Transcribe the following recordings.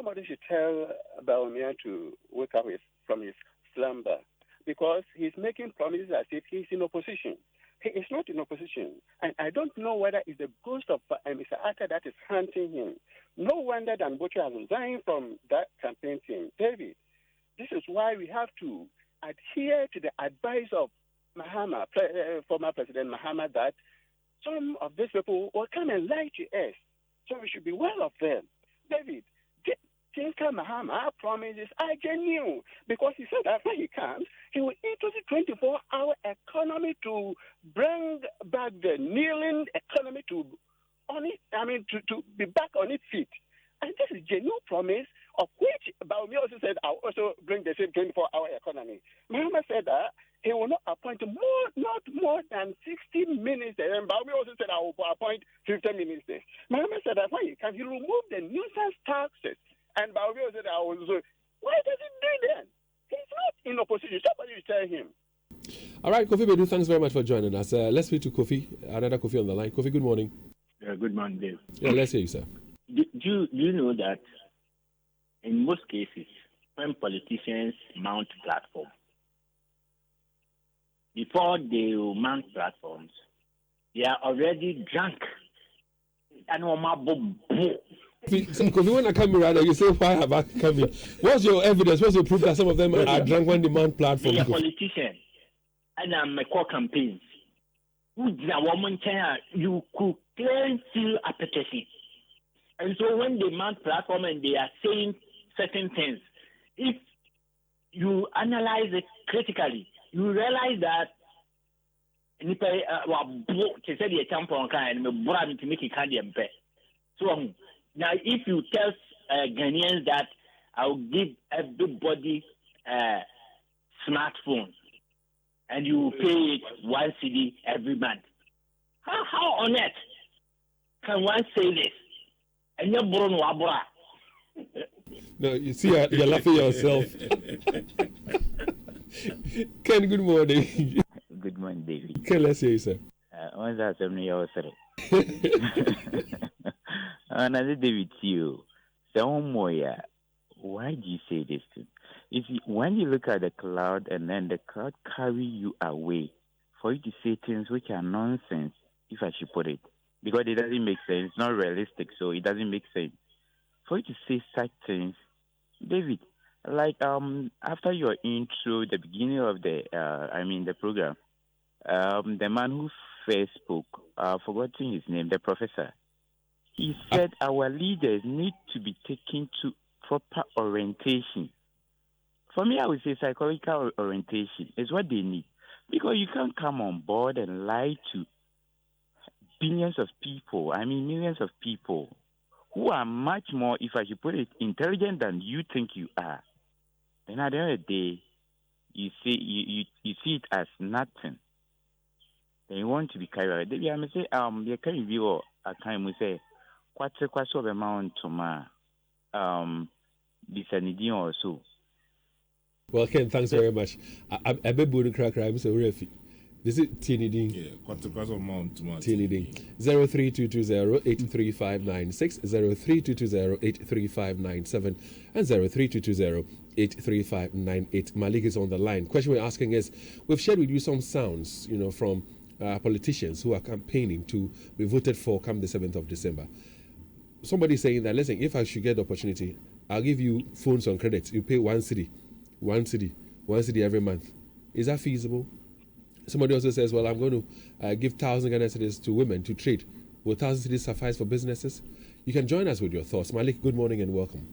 somebody should tell Baumia to wake up from his slumber because he's making promises as if he's in opposition. He is not in opposition. And I don't know whether it's the ghost of Mr. Atta that is hunting him. No wonder Dan Butcher has resigned from that campaign team. David, this is why we have to adhere to the advice of Mahama, former President Mahama, that some of these people will come and lie to us. So we should be aware of them. David, Tinker Mahama promises are genuine because he said that when he comes, he will introduce a 24-hour economy to bring back the kneeling economy to be back on its feet. And this is a genuine promise, of which Baumia also said, I'll also bring the same 24-hour economy. Mahama said that he will not appoint not more than 60 ministers. And Baumia also said, I will appoint 50 ministers. Mahama said that when he comes, he will remove the nuisance taxes. And Baumia said, I will also. Why does he do that? He's not in opposition. Somebody will tell him. All right, Kofi Bedu, thanks very much for joining us. Let's speak to Kofi, another Kofi on the line. Kofi, good morning. Good morning, Dave. Yeah, let's hear you, sir. Do you know that in most cases, when politicians mount platforms, before they mount platforms, they are already drunk. Kofi, when I come here, you say, why have I come here? What's your evidence? What's your proof that some of them are drunk when they mount platforms? They are politicians. And I'm a core campaigns. You could clearly feel apathy. And so when they mount platform and they are saying certain things, if you analyze it critically, you realize that so now if you tell Ghanaians that I'll give everybody a smartphone and you pay it 1 cedi every month, how on earth can one say this? And you're born wabra. No, you see, you're laughing yourself. Ken, good morning. Good morning, David. Ken, let's hear you, sir. What's that? Another David, you. Why do you say this to me? You see, when you look at the cloud and then the cloud carry you away for you to say things which are nonsense, if I should put it, because it doesn't make sense. It's not realistic, so it doesn't make sense. For you to say such things, David, like after your intro, the beginning of the program, the man who first spoke, forgetting his name, the professor, he said our leaders need to be taken to proper orientation. For me, I would say psychological orientation is what they need. Because you can't come on board and lie to millions of people who are much more, if I should put it, intelligent than you think you are. Then at the end of the day, you see it as nothing. Then you want to be carried away. Maybe I may say, you can review a time we say, what's the amount to my Bisanidin or so. Well, Ken, thanks very much. I bet Buddha Cracker, I'm so refi. This is Tinidin. Yeah, what's the amount to my Tinidin. 03220-83596, 03220-83597, and 03220-83598. Malik is on the line. Question we're asking is, we've shared with you some sounds, from politicians who are campaigning to be voted for come the 7th of December. Somebody saying that, listen, if I should get the opportunity, I'll give you phones on credit. You pay 1 cedi every month. Is that feasible? Somebody also says, well, I'm going to give 1,000 Ghana cedis to women to trade. Will 1,000 cedis suffice for businesses? You can join us with your thoughts. Malik, good morning and welcome.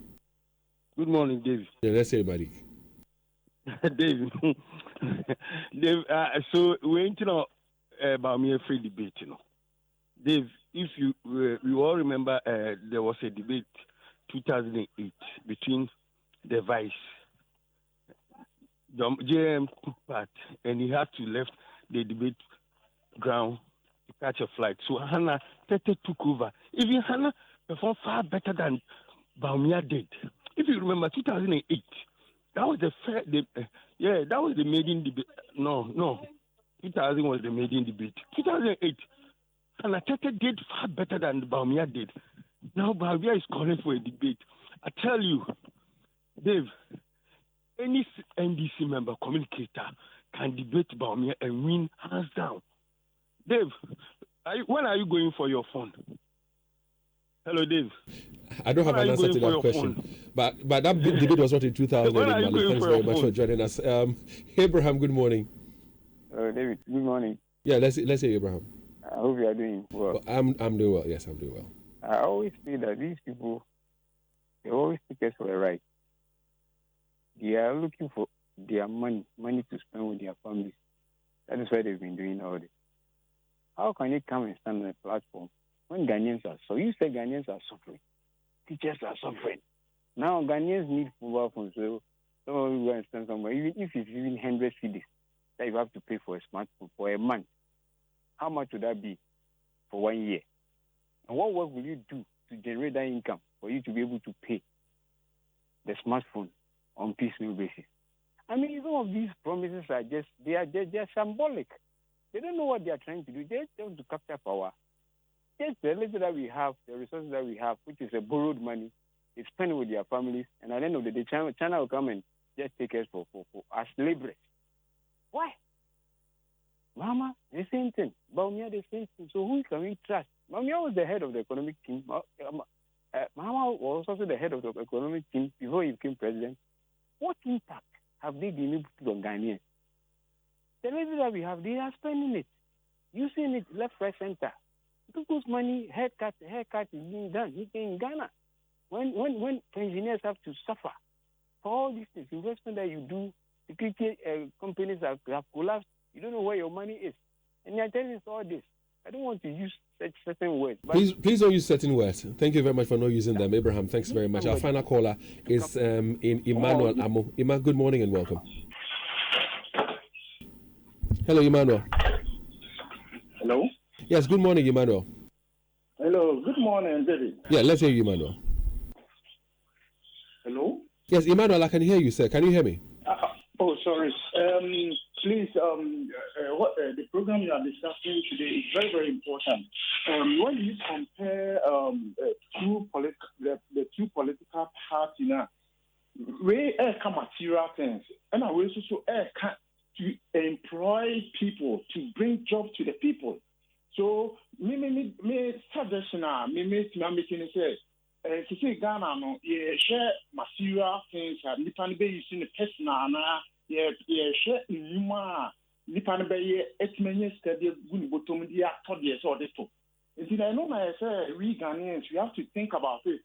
Good morning, David. Yeah, let's say Malik. David, so we're into about me a free debate, Dave, if you all remember, there was a debate 2008 between the vice, JM took part, and he had to left the debate ground to catch a flight. So Hannah Tete took over. Even Hannah performed far better than Baumia did. If you remember, 2008, that was that was the maiden debate. No, 2000 was the maiden debate. 2008, Hannah Tete did far better than Baumia did. Now Baumia is calling for a debate. I tell you, Dave, any NDC member communicator can debate Bawumia and win hands down. Dave, when are you going for your phone? Hello, Dave. I don't have an answer to that question. But that debate was not in 2008. Thanks very much for joining us. Abraham, good morning. David, good morning. Yeah, let's hear Abraham. I hope you are doing well. I'm doing well. Yes, I'm doing well. I always say that these people, they always take us for a ride. They are looking for their money to spend with their families. That is why they've been doing all this. How can they come and stand on a platform when Ghanaians are suffering? You say Ghanaians are suffering. Teachers are suffering. Now Ghanaians need mobile phones. So someone will go and stand somewhere. Even if it's even 100 cedis that you have to pay for a smartphone for a month, how much would that be for 1 year? And what work will you do to generate that income for you to be able to pay the smartphone on piecemeal basis? I mean, some of these promises are just symbolic. They don't know what they are trying to do. They want to capture power. Just the little that we have, the resources that we have, which is a borrowed money, they spend with their families, and at the end of the day, China will come and just take us for as laborers. Why? Mama, the same thing. Bawumia, the same thing. So who can we trust? Bawumia was the head of the economic team. Mama was also the head of the economic team before he became president. What impact have they been able to put on Ghanaians? The little that we have, they are spending it, using it left, right, center. People's money, haircut is being done here in Ghana. When engineers have to suffer for all these things, investment that you do, security companies have collapsed. You don't know where your money is. And you're telling us all this. I don't want to use such certain words. Please don't use certain words. Thank you very much for not using them. Abraham, thanks very much. Our final caller is in Emmanuel Amo. Good morning and welcome. Hello, Emmanuel. Hello? Yes, good morning, Emmanuel. Hello, good morning, David. Yeah, let's hear you, Emmanuel. Hello? Yes, Emmanuel, I can hear you, sir. Can you hear me? Sorry. Please, the program you are discussing today is very, very important. When you compare the two political parties now, we come material things, and I will also to employ people, to bring jobs to the people. So, me suggestion, me making say, to say Ghana no, share material things, nipa be using the personal na, share numa, nipa be etmenye study guni bottom dia third years or this too. And I know I say we Ghanaians, we have to think about it.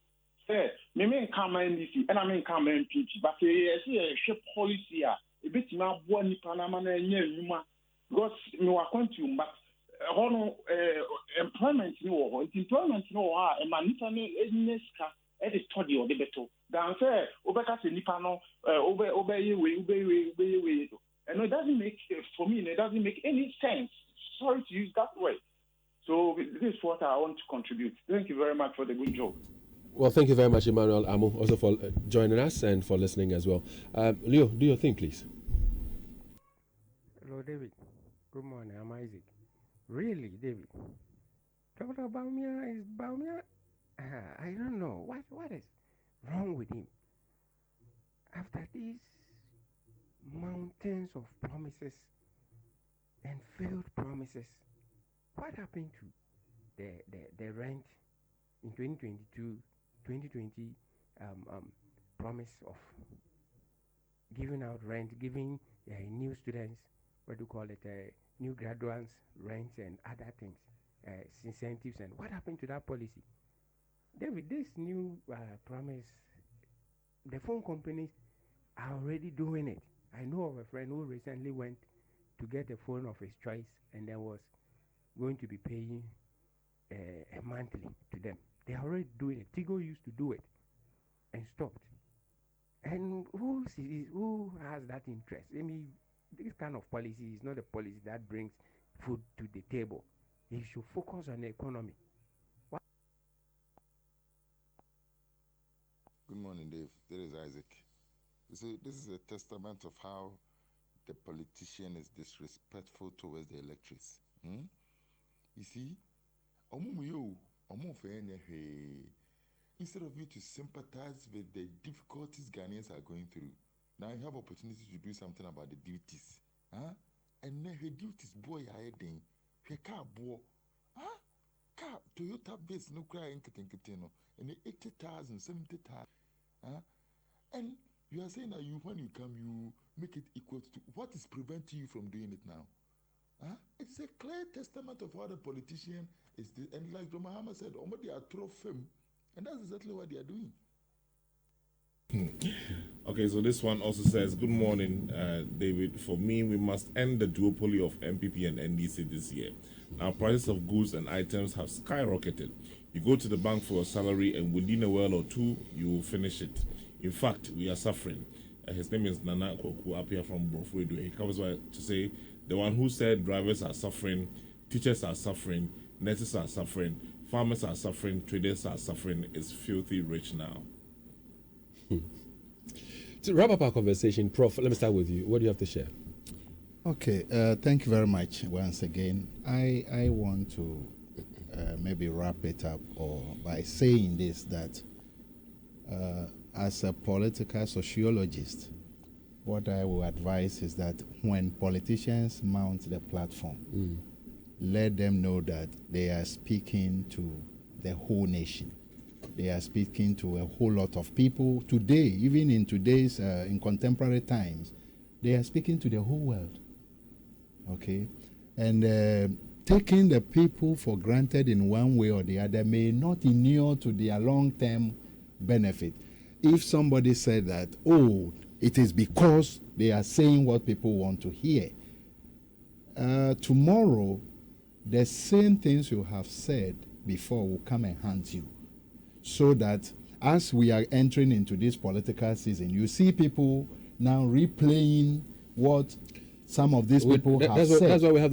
Say, me come NDC, and I mean come MPP, but share policy a bit more nipa na man numa, because me wa continue, but employment no and manipa ne eneska e de study or de beto dan say obeka se nipa no obeye we and it doesn't make for me it doesn't make any sense. Sorry to use that word. So this is what I want to contribute. Thank you very much for the good job. Well, thank you very much, Emmanuel Amo, also for joining us and for listening as well. Leo, do your thing, please. Hello, David. Good morning. I'm Isaac. Really, David? Dr. Bawumia is Bawumia? I don't know. What is wrong with him? After these mountains of promises and failed promises, what happened to the rent in 2020 promise of giving out rent, giving new students, what do you call it, new graduates, rents and other things, incentives, and what happened to that policy? David, this new promise, the phone companies are already doing it. I know of a friend who recently went to get a phone of his choice and then was going to be paying monthly to them. They are already doing it. Tigo used to do it and stopped. And who has that interest? I mean, this kind of policy is not a policy that brings food to the table. You should focus on the economy. Good morning, Dave. This is Isaac. You see, this is a testament of how the politician is disrespectful towards the electors. You see, instead of you to sympathize with the difficulties Ghanaians are going through, now you have opportunity to do something about the duties. Huh? And then her duties, boy, I think, her car, boy, huh? Car, Toyota base, no cry, and 80,000, 70,000. Huh? And you are saying that when you come, you make it equal to what is preventing you from doing it now? Huh? It's a clear testament of how the politician is. And like John Mahama said, they are trophy, and that's exactly what they are doing. Okay, so this one also says, good morning, David. For me, we must end the duopoly of MPP and NDC this year. Now, prices of goods and items have skyrocketed. You go to the bank for a salary, and within a while or two, you will finish it. In fact, we are suffering. His name is Nana Koku, up here from Brofwedo. He comes by to say, the one who said drivers are suffering, teachers are suffering, nurses are suffering, farmers are suffering, traders are suffering, is filthy rich now. To wrap up our conversation, Prof, let me start with you. What do you have to share? Okay, thank you very much once again. I want to maybe wrap it up by saying this, that as a political sociologist, what I will advise is that when politicians mount the platform, let them know that they are speaking to the whole nation. They are speaking to a whole lot of people today, even in today's, in contemporary times. They are speaking to the whole world. Okay? And taking the people for granted in one way or the other may not inure to their long-term benefit. If somebody said that, oh, it is because they are saying what people want to hear, tomorrow, the same things you have said before will come and haunt you. So that as we are entering into this political season, you see people now replaying what some of these people have said. That's why we have